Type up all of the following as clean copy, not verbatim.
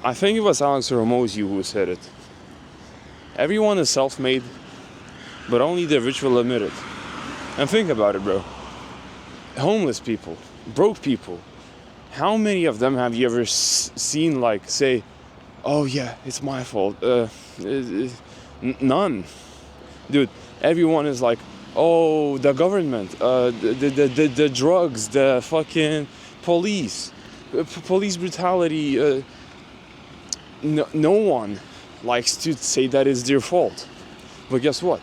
I think it was Hormozi who said it. Everyone is self-made, but only the rich will admit it. And think about it, bro. Homeless people, broke people, how many of them have you ever seen like say, oh yeah, it's my fault? None. Dude, everyone is like, oh, the government, the drugs, the fucking police, police brutality. No one likes to say that it's their fault. But guess what?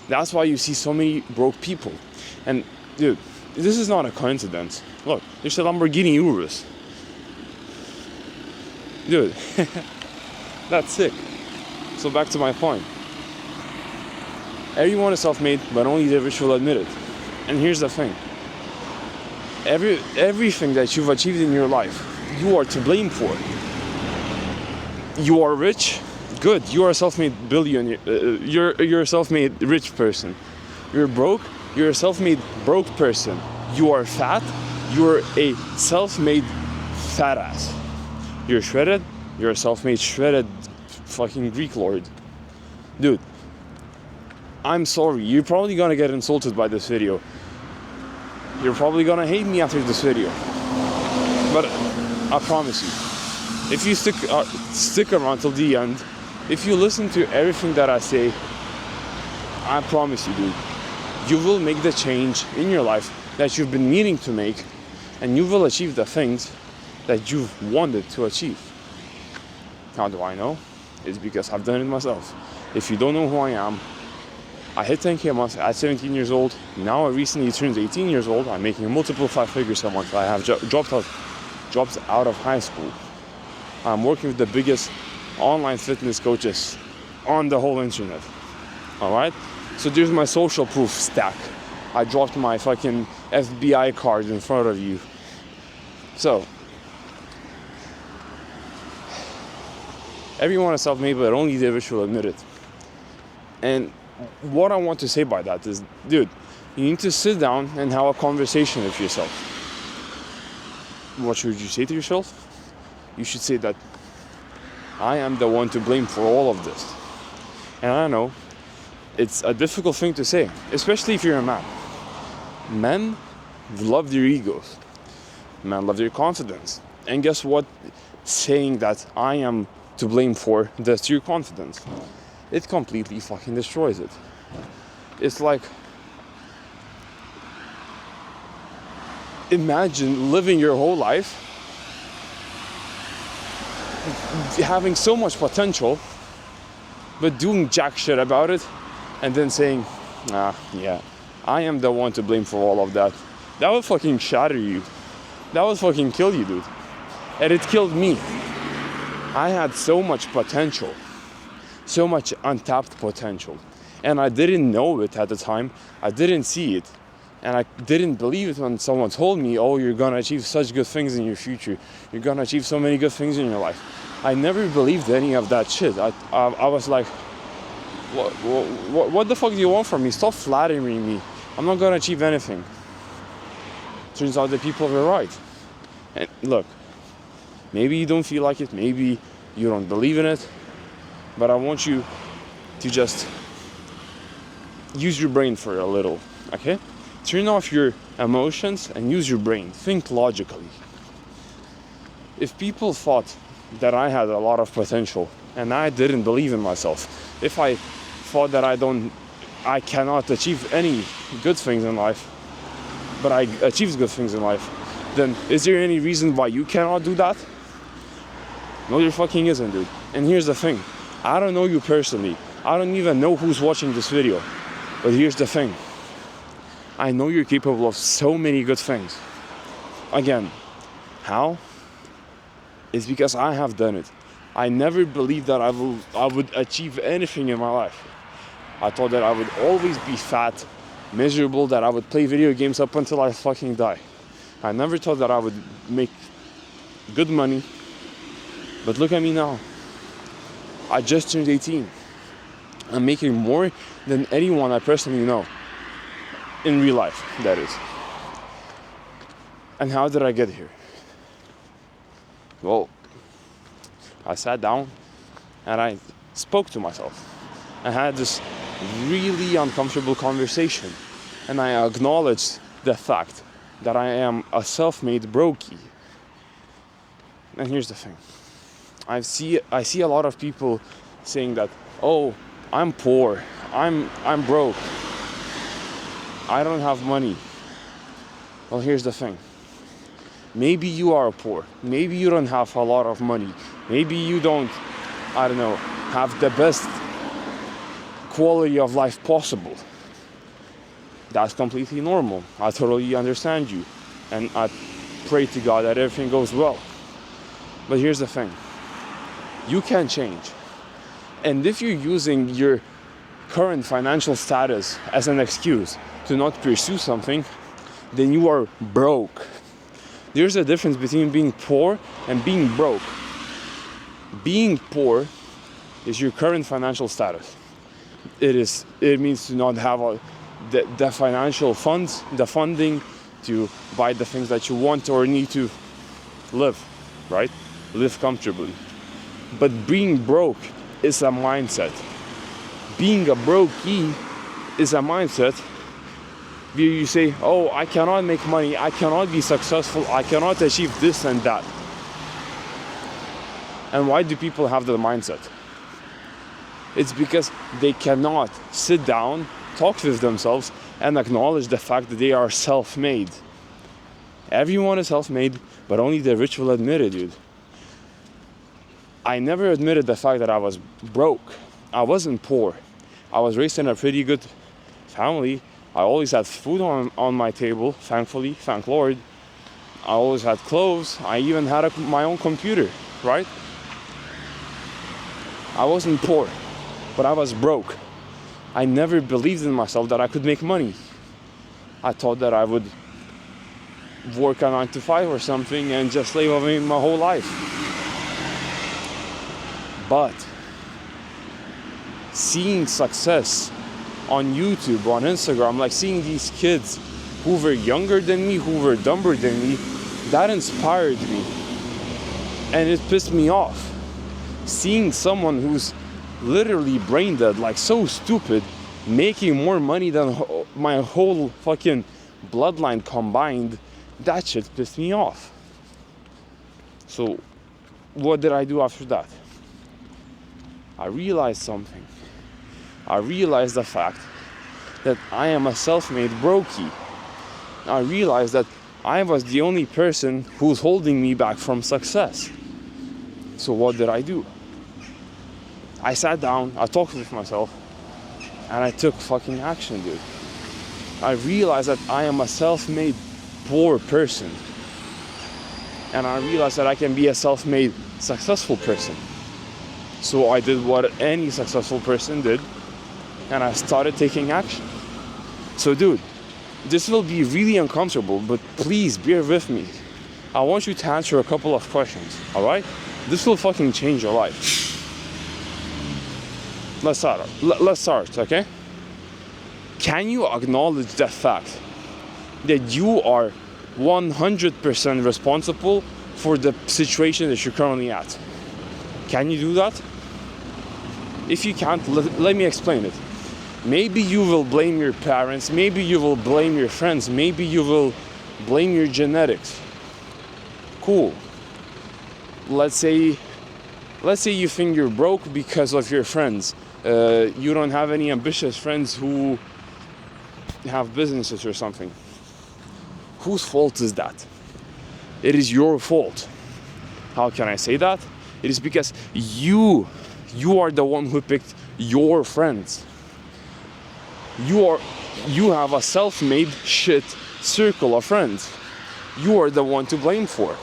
That's why you see so many broke people. And dude, this is not a coincidence. Look, there's a Lamborghini Urus. Dude, that's sick. So back to my point. Everyone is self-made, but only the rich will admit it. And here's the thing. Everything that you've achieved in your life, you are to blame for. You are rich, good. You are a self-made billionaire. You're a self-made rich person. You're broke. You're a self-made broke person. You are fat. You're a self-made fat ass. You're shredded. You're a self-made shredded fucking Greek lord. Dude, I'm sorry. You're probably gonna get insulted by this video. You're probably gonna hate me after this video. But I promise you, if you stick around till the end, if you listen to everything that I say, I promise you, dude, you will make the change in your life that you've been needing to make, and you will achieve the things that you've wanted to achieve. How do I know? It's because I've done it myself. If you don't know who I am, I hit 10K a month at 17 years old. Now I recently turned 18 years old. I'm making multiple 5 figures a month. I have dropped out of high school. I'm working with the biggest online fitness coaches on the whole internet. Alright? So there's my social proof stack. I dropped my fucking FBI card in front of you. So, everyone is self-made, but only the rich will admit it. And what I want to say by that is, dude, you need to sit down and have a conversation with yourself. What should you say to yourself? You should say that I am the one to blame for all of this. And I know it's a difficult thing to say, especially if you're a man. Men love their egos. Men love their confidence. And guess what? Saying that I am to blame for does to your confidence. It completely fucking destroys it. It's like, imagine living your whole life having so much potential, but doing jack shit about it, and then saying, yeah, I am the one to blame for all of that. That would fucking shatter you. That would fucking kill you, dude. And it killed me. I had so much potential, so much untapped potential, and I didn't know it at the time. I didn't see it, and I didn't believe it when someone told me, oh, you're gonna achieve such good things in your future. You're gonna achieve so many good things in your life. I never believed any of that shit. I was like, what the fuck do you want from me? Stop flattering me. I'm not gonna achieve anything. Turns out that people were right. And look, maybe you don't feel like it, maybe you don't believe in it, but I want you to just use your brain for a little, okay? Turn off your emotions and use your brain. Think logically. If people thought that I had a lot of potential and I didn't believe in myself, if I thought that I cannot achieve any good things in life, but I achieved good things in life, then is there any reason why you cannot do that? No, there fucking isn't, dude. And here's the thing. I don't know you personally. I don't even know who's watching this video. But here's the thing. I know you're capable of so many good things. Again, how? It's because I have done it. I never believed that I would achieve anything in my life. I thought that I would always be fat, miserable, that I would play video games up until I fucking die. I never thought that I would make good money. But look at me now. I just turned 18. I'm making more than anyone I personally know. In real life, that is. And how did I get here? Well, I sat down and I spoke to myself. I had this really uncomfortable conversation, and I acknowledged the fact that I am a self-made brokey. And here's the thing. I see a lot of people saying that, oh, I'm poor, I'm broke, I don't have money. Well, here's the thing. Maybe you are poor. Maybe you don't have a lot of money. Maybe you don't, have the best quality of life possible. That's completely normal. I totally understand you. And I pray to God that everything goes well. But here's the thing. You can change. And if you're using your current financial status as an excuse to not pursue something, then you are broke. There's a difference between being poor and being broke. Being poor is your current financial status. It means to not have the financial funds, the funding to buy the things that you want or need to live, right? Live comfortably. But being broke is a mindset. Being a brokey is a mindset where you say, oh, I cannot make money, I cannot be successful, I cannot achieve this and that. And why do people have that mindset? It's because they cannot sit down, talk with themselves, and acknowledge the fact that they are self-made. Everyone is self-made, but only the rich will admit it, dude. I never admitted the fact that I was broke. I wasn't poor. I was raised in a pretty good family. I always had food on my table, thankfully, thank Lord. I always had clothes. I even had my own computer, right? I wasn't poor, but I was broke. I never believed in myself that I could make money. I thought that I would work a 9 to 5 or something and just slave away my whole life. But seeing success on YouTube, on Instagram, like seeing these kids who were younger than me, who were dumber than me, that inspired me. And it pissed me off. Seeing someone who's literally brain dead, like so stupid, making more money than my whole fucking bloodline combined, that shit pissed me off. So what did I do after that? I realized something. I realized the fact that I am a self-made brokey. I realized that I was the only person who's holding me back from success. So what did I do? I sat down, I talked with myself, and I took fucking action, dude. I realized that I am a self-made poor person. And I realized that I can be a self-made successful person. So I did what any successful person did, and I started taking action. So dude, this will be really uncomfortable, but please bear with me. I want you to answer a couple of questions, alright? This will fucking change your life. Let's start, okay? Can you acknowledge the fact that you are 100% responsible for the situation that you're currently at? Can you do that? If you can't, let me explain it. Maybe you will blame your parents, maybe you will blame your friends, maybe you will blame your genetics. Cool. Let's say you think you're broke because of your friends. You don't have any ambitious friends who have businesses or something. Whose fault is that? It is your fault. How can I say that? It is because you are the one who picked your friends. You have a self-made shit circle of friends. You are the one to blame for.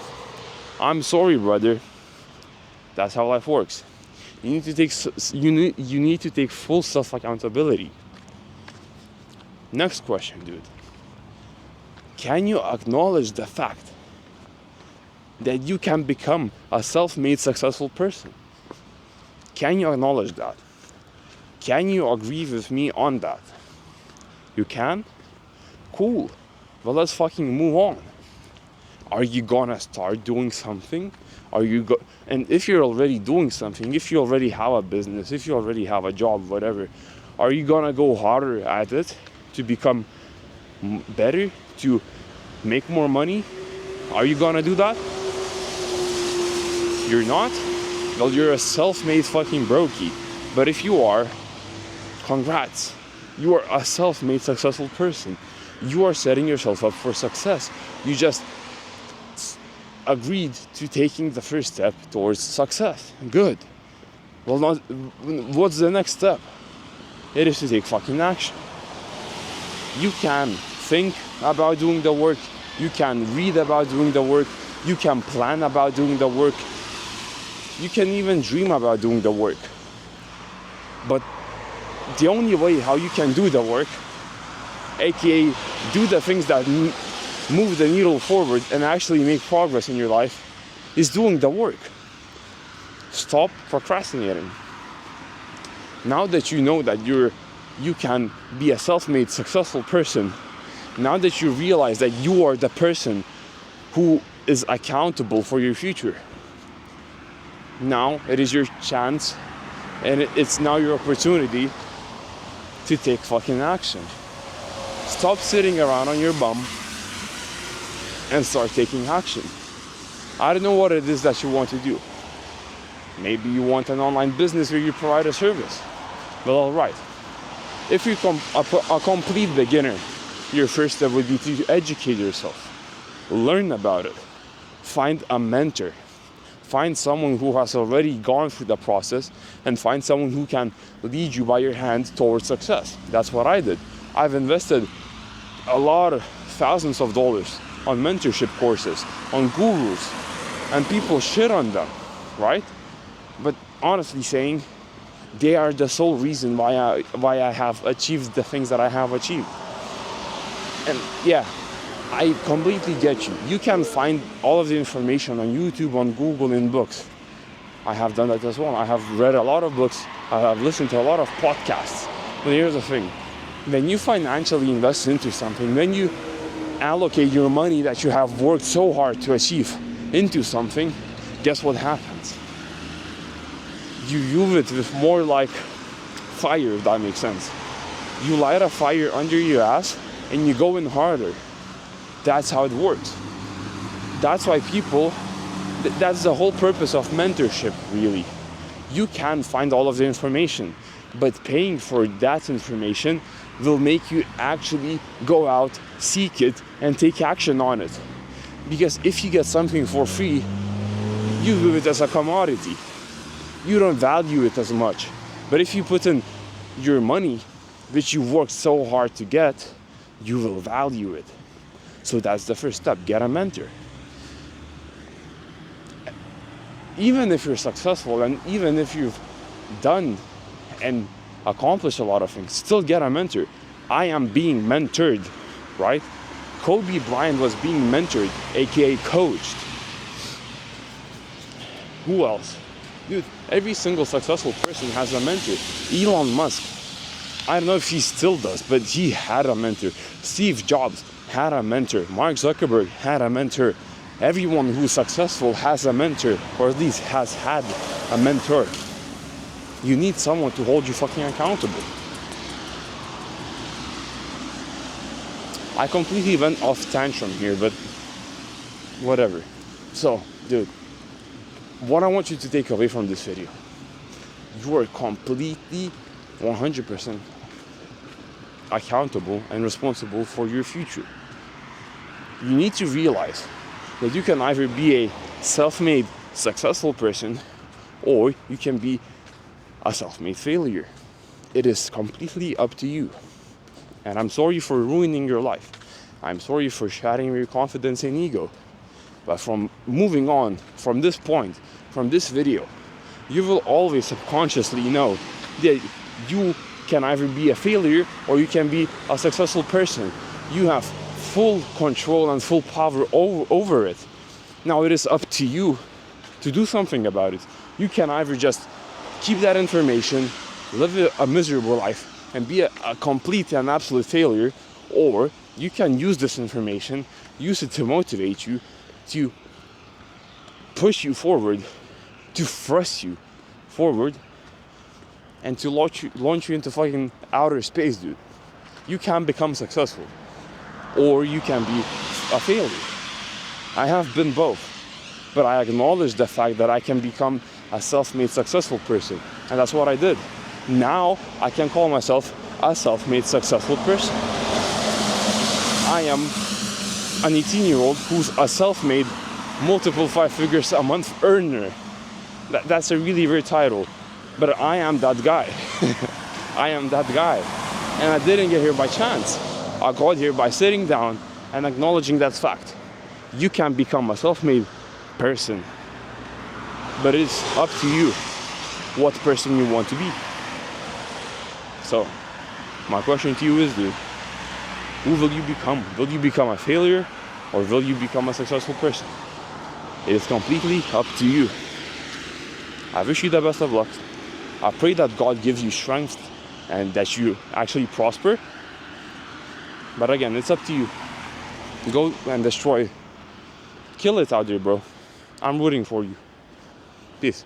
I'm sorry, brother. That's how life works. You need to take full self-accountability. Next question, dude. Can you acknowledge the fact that you can become a self-made successful person? Can you acknowledge that? Can you agree with me on that? You can? Cool. Well, let's fucking move on. Are you gonna start doing something? And if you're already doing something, if you already have a business, if you already have a job, whatever, are you gonna go harder at it to become better, to make more money? Are you gonna do that? You're not? Well, you're a self-made fucking brokey. But if you are, congrats. You are a self-made successful person. You are setting yourself up for success. You just agreed to taking the first step towards success. Good. Well, what's the next step? It is to take fucking action. You can think about doing the work. You can read about doing the work. You can plan about doing the work. You can even dream about doing the work. But the only way how you can do the work, aka do the things that move the needle forward and actually make progress in your life, is doing the work. Stop procrastinating. Now that you know that you can be a self-made successful person, now that you realize that you are the person who is accountable for your future, now it is your chance and it's now your opportunity to take fucking action. Stop sitting around on your bum and start taking action. I don't know what it is that you want to do. Maybe you want an online business where you provide a service. Well, all right. If you're a complete beginner, your first step would be to educate yourself. Learn about it. Find a mentor. Find someone who has already gone through the process, and find someone who can lead you by your hand towards success. That's what I did. I've invested a lot of thousands of dollars on mentorship courses, on gurus, and people shit on them, right? But honestly saying, they are the sole reason why I have achieved the things that I have achieved. And yeah, I completely get you. You can find all of the information on YouTube, on Google, in books. I have done that as well. I have read a lot of books. I have listened to a lot of podcasts. But here's the thing. When you financially invest into something, when you allocate your money that you have worked so hard to achieve into something, guess what happens? You use it with more like fire, if that makes sense. You light a fire under your ass and you go in harder. That's how it works. That's why people, that's the whole purpose of mentorship, really. You can find all of the information, but paying for that information will make you actually go out, seek it, and take action on it. Because if you get something for free, you view it as a commodity. You don't value it as much. But if you put in your money, which you worked so hard to get, you will value it. So that's the first step. Get a mentor. Even if you're successful and even if you've done and accomplished a lot of things, still get a mentor. I am being mentored, right? Kobe Bryant was being mentored, aka coached. Who else? Dude, every single successful person has a mentor. Elon Musk, I don't know if he still does, but he had a mentor. Steve Jobs had a mentor. Mark Zuckerberg had a mentor. Everyone who's successful has a mentor, or at least has had a mentor. You need someone to hold you fucking accountable. I completely went off tantrum here, but whatever. So, dude, what I want you to take away from this video, you are completely 100% accountable and responsible for your future. You need to realize that you can either be a self-made successful person or you can be a self-made failure. It is completely up to you. And I'm sorry for ruining your life. I'm sorry for shattering your confidence and ego. But from moving on, from this point, from this video, you will always subconsciously know that you can either be a failure or you can be a successful person. You have full control and full power over it. Now it is up to you to do something about it. You can either just keep that information, live a miserable life, and be a complete and absolute failure, or you can use this information, use it to motivate you, to push you forward, to thrust you forward, and to launch you into fucking outer space, dude. You can become successful, or you can be a failure. I have been both, but I acknowledge the fact that I can become a self-made successful person, and that's what I did. Now I can call myself a self-made successful person. I am an 18-year-old who's a self-made multiple 5 figures a month earner. That's a really weird title, but I am that guy. I am that guy. And I didn't get here by chance. I got here by sitting down and acknowledging that fact. You can become a self-made person, but it's up to you what person you want to be. So, my question to you is, dude, who will you become? Will you become a failure, or will you become a successful person? It is completely up to you. I wish you the best of luck. I pray that God gives you strength and that you actually prosper. But again, it's up to you. Go and destroy. Kill it out there, bro. I'm rooting for you. Peace.